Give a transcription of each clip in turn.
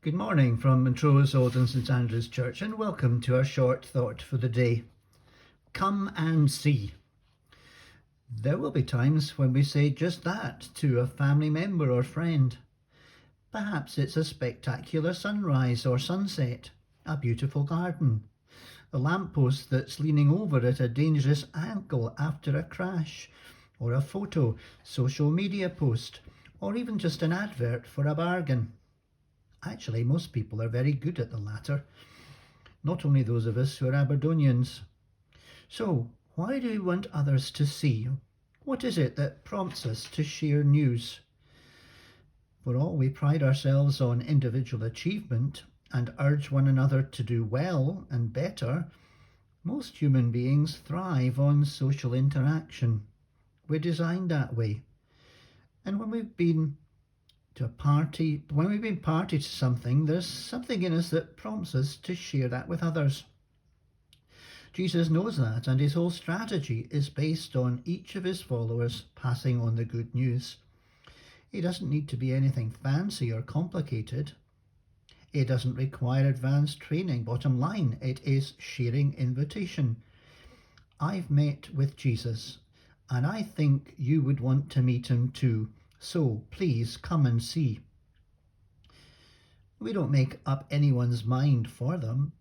Good morning from Montrose Old St Andrew's Church, and welcome to our short thought for the day. Come and see. There will be times when we say just that to a family member or friend. Perhaps it's a spectacular sunrise or sunset, a beautiful garden, a lamppost that's leaning over at a dangerous angle after a crash, or a photo, social media post, or even just an advert for a bargain. Actually, most people are very good at the latter, not only those of us who are Aberdonians. So, why do we want others to see? What is it that prompts us to share news? For all we pride ourselves on individual achievement and urge one another to do well and better, most human beings thrive on social interaction. We're designed that way. And when we've been party to something, there's something in us that prompts us to share that with others. Jesus knows that, and his whole strategy is based on each of his followers passing on the good news. It doesn't need to be anything fancy or complicated. It doesn't require advanced training. Bottom line, it is sharing invitation. I've met with Jesus, and I think you would want to meet him too. So please come and see. We don't make up anyone's mind for them.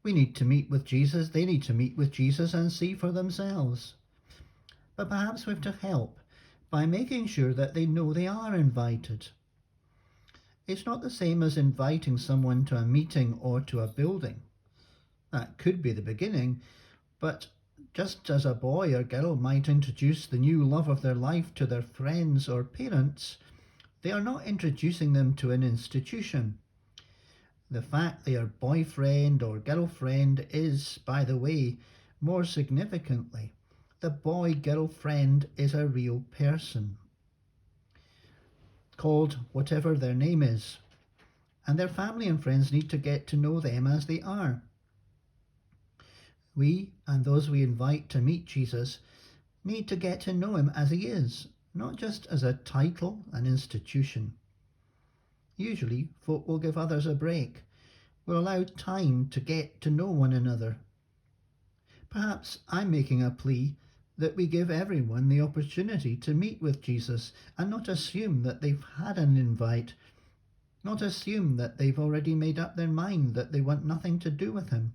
We need to meet with Jesus. They need to meet with Jesus and see for themselves. But perhaps we have to help by making sure that they know they are invited. It's not the same as inviting someone to a meeting or to a building. That could be the beginning, but just as a boy or girl might introduce the new love of their life to their friends or parents, they are not introducing them to an institution. The fact they are boyfriend or girlfriend is, by the way, more significantly, the boy-girlfriend is a real person, called whatever their name is, and their family and friends need to get to know them as they are. We and those we invite to meet Jesus need to get to know him as he is, not just as a title, an institution. Usually, folk will give others a break, will allow time to get to know one another. Perhaps I'm making a plea that we give everyone the opportunity to meet with Jesus and not assume that they've had an invite, not assume that they've already made up their mind that they want nothing to do with him.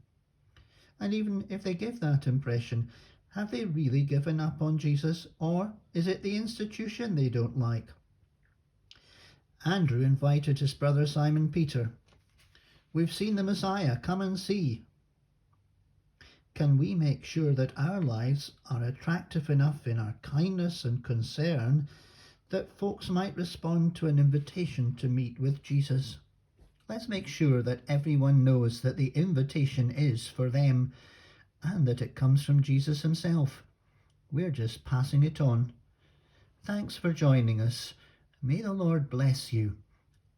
And even if they give that impression, have they really given up on Jesus, or is it the institution they don't like? Andrew invited his brother Simon Peter. We've seen the Messiah, come and see. Can we make sure that our lives are attractive enough in our kindness and concern that folks might respond to an invitation to meet with Jesus? Let's make sure that everyone knows that the invitation is for them and that it comes from Jesus himself. We're just passing it on. Thanks for joining us. May the Lord bless you.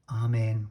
Amen.